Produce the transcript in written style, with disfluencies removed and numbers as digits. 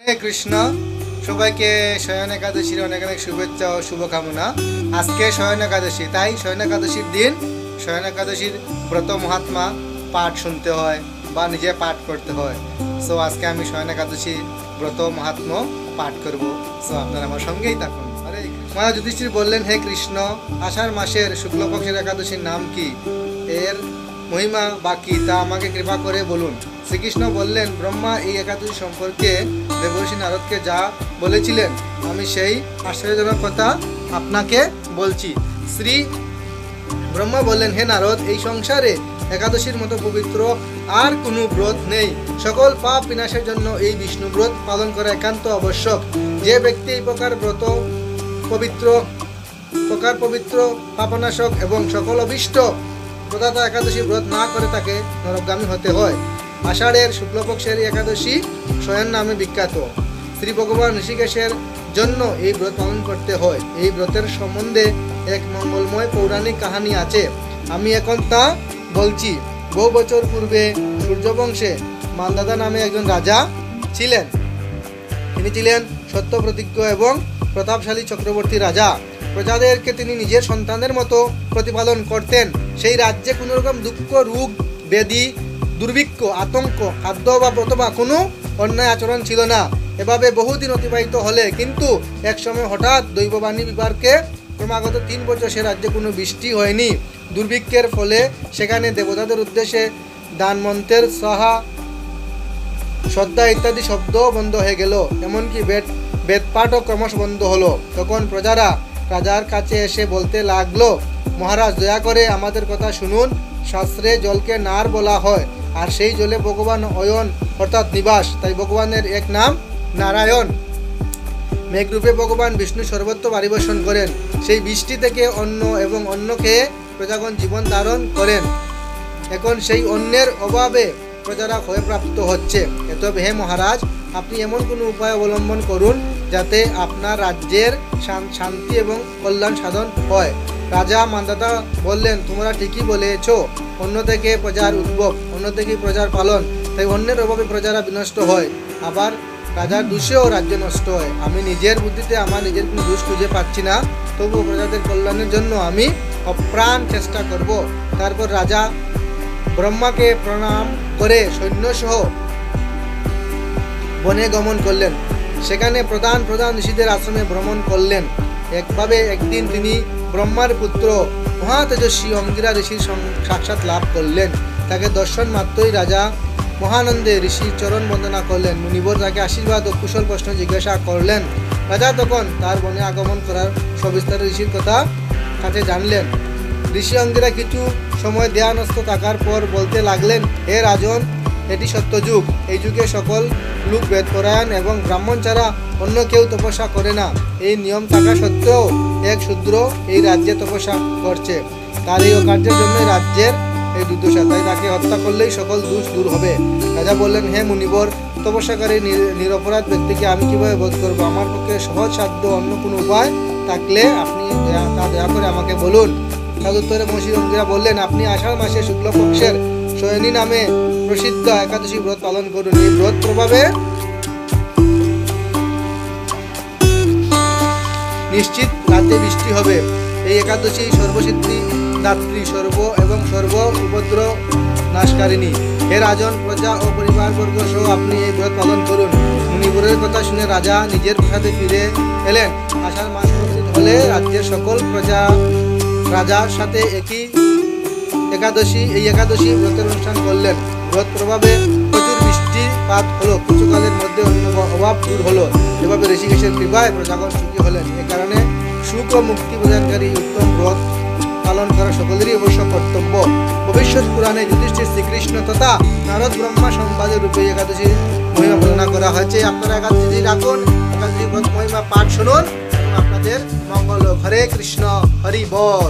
হরে কৃষ্ণ। সবাইকে শয়ন একাদশীর অনেক অনেক শুভেচ্ছা ও শুভকামনা। আজকে শয়ন একাদশী, তাই শয়ন একাদশীর দিন শয়ন একাদশীর ব্রত মহাত্মা পাঠ শুনতে হয় বা নিজে পাঠ করতে হয়। সো আজকে আমি শয়ন একাদশী ব্রত মহাত্ম পাঠ করব। সো আপনারা আমার সঙ্গেই থাকুন। হরে মহারাজ যুধিষ্ঠির বললেন, হে কৃষ্ণ, আষাঢ় মাসের শুক্লপক্ষের একাদশীর নাম কি? এর মহিমা বা কি তা আমাকে কৃপা করে বলুন। শ্রীকৃষ্ণ বললেন, ব্রহ্মা এই একাদশী সম্পর্কে দেবর্ষি নারদকে যা বলেছিলেন আমি সেই আশ্চর্যজনক কথা আপনাকে বলছি। শ্রী ব্রহ্মা বললেন, হে নারদ, এই সংসারে একাদশীর মতো পবিত্র আর কোনো ব্রত নেই। সকল পাপ বিনাশের জন্য এই বিষ্ণু ব্রত পালন করা একান্ত আবশ্যক। যে ব্যক্তি এই প্রকার ব্রত পবিত্র পাপনাশক এবং সকল অভিষ্ট প্রদাতা একাদশী ব্রত না করে তাকে নরকগামী হতে হয়। আষাঢ়ের শুক্লপক্ষের একাদশী শয়ন নামে বিখ্যাত। শ্রী ভগবান ঋষিকেশের জন্য এই ব্রত পালন করতে হয়। এই ব্রতের সম্বন্ধে এক মঙ্গলময় পৌরাণিক কাহিনী আছে, আমি এখন তা বলছি। বহু বছর পূর্বে সূর্যবংশে মান্দাতা নামে একজন রাজা ছিলেন। তিনি ছিলেন সত্যপ্রতিজ্ঞ এবং প্রতাপশালী চক্রবর্তী রাজা। প্রজাদেরকে তিনি নিজের সন্তানের মতো প্রতিপালন করতেন। সেই রাজ্যে কোনো রকম দুঃখ, রোগ, ব্যাধি, দুর্ভিক্ষ, আতঙ্ক, খাদ্য বা অথবা কোনো অন্যায় আচরণ ছিল না। এভাবে বহুদিন অতিবাহিত হলে কিন্তু একসময় হঠাৎ দৈববাণী বিবারকে ক্রমাগত 3 বছর সে রাজ্যে কোনো বৃষ্টি হয়নি। দুর্ভিক্ষের ফলে সেখানে দেবতাদের উদ্দেশ্যে দান মন্ত্রের সাহা, শ্রদ্ধা ইত্যাদি শব্দ বন্ধ হয়ে গেল। এমনকি বেদপাঠও ক্রমশ বন্ধ হলো। তখন প্রজারা রাজার কাছে এসে বলতে লাগলো, মহারাজ, দয়া করে আমাদের কথা শুনুন। শাস্ত্রে জলকে নার বলা হয়, আর সেই জলে ভগবান অয়ন অর্থাৎ নিবাস, তাই ভগবানের এক নাম নারায়ণ। মেঘরূপে ভগবান বিষ্ণু সর্বত্র পরিবেশন করেন। সেই বৃষ্টি থেকে অন্ন এবং অন্ন খেয়ে প্রজাগণ জীবন ধারণ করেন। এখন সেই অন্নের অভাবে প্রজারা ক্ষয়প্রাপ্ত হচ্ছে। এতএব হে মহারাজ, আপনি এমন কোনো উপায় অবলম্বন করুন যাতে আপনার রাজ্যের শান্তি এবং কল্যাণ সাধন হয়। রাজা মান্দাতা বললেন, তোমরা ঠিকই বলেছ, অন্য থেকে প্রজার উদ্ভব, অন্য থেকেই প্রজার পালন, তাই অন্যের অভাবে প্রজারা বিনষ্ট হয়, আবার রাজার দোষেও রাজ্য নষ্ট হয়। আমি নিজের বুদ্ধিতে আমার নিজের কোনো দোষ খুঁজে পাচ্ছি না, তবুও প্রজাদের কল্যাণের জন্য আমি অপ্রাণ চেষ্টা করব। তারপর রাজা ব্রহ্মাকে প্রণাম করে সৈন্যসহ বনে গমন করলেন। সেখানে প্রধান ঋষিদের আশ্রমে ভ্রমণ করলেন। একদিন তিনি ব্রহ্মার পুত্র মহাতেজস্বী অঙ্গিরা ঋষির সাক্ষাৎ লাভ করলেন। তাকে দর্শন মাত্রই রাজা মহানন্দে ঋষির চরণ বন্দনা করলেন। মুনিবর তাকে আশীর্বাদ ও কুশল প্রশ্ন জিজ্ঞাসা করলেন। রাজা তখন তার বনে আগমন করার সবিস্তারে ঋষির কথা কাছে জানলেন। ঋষি অঙ্গিরা কিছু সময় ধ্যানস্থ থাকার পর বলতে লাগলেন, হে রাজন, এটি সত্যযুগ। এই যুগে সকল লোক বেদপরায়ণ এবং ব্রাহ্মণ ছাড়া অন্য কেউ তপস্যা করে না। এই নিয়ম থাকা সত্ত্বেও এক শূদ্র এই রাজ্যে তপস্যা করছে। তার এই অকার্যের জন্য রাজ্যের এই দুর্দশা, তাই তাকে হত্যা করলেই সকল দোষ দূর হবে। রাজা বললেন, হে মুনিবর, তপস্যাকারী নিরপরাধ ব্যক্তিকে আমি কিভাবে বধ করবো? আমার পক্ষে সহজ সাধ্য অন্য কোনো উপায় থাকলে আপনি তা দয়া করে আমাকে বলুন। তদুত্তরে মহর্ষি অঙ্গিরা বললেন, আপনি আষাঢ় মাসে শুক্লপক্ষের শয়নী নামে প্রসিদ্ধ একাদশী ব্রত পালন করুন। এই ব্রত প্রভাবে নিশ্চিত রাতে বৃষ্টি হবে। এই একাদশী সর্বসিদ্ধি দাত্রী, সর্ব উপদ্রব নাশকারিণী। হে রাজন, প্রজা ও পরিবারবর্গ সহ আপনি এই ব্রত পালন করুন। মুনিবরের কথা শুনে রাজা নিজের প্রাসাদে ফিরে এলেন। আষাঢ় মাস উপস্থিত হলে রাজ্যের সকল প্রজা রাজার সাথে এই একাদশী ব্রতের অনুষ্ঠান করলেন। ব্রত প্রভাবে প্রচুর বৃষ্টিপাত হলো। কিছুকালের মধ্যে অভাব দূর হলো। এভাবে ঋষিকেশের কৃপায় প্রজাগণ সুখী হলেন। এ কারণে সুখ ও মুক্তি প্রদানকারী উত্তম ব্রত পালন করা সকলেরই অবশ্য কর্তব্য। ভবিষ্যৎ পুরাণে যুধিষ্ঠির, শ্রীকৃষ্ণ তথা নারদ ব্রহ্মা সংবাদের রূপে একাদশীর মহিমা বর্ণনা করা হয়েছে। আপনারা একাদশী রাখুন, একাদশী ব্রত মহিমা পাঠ শুনুন এবং আপনাদের মঙ্গল। হরে কৃষ্ণ, হরি বল।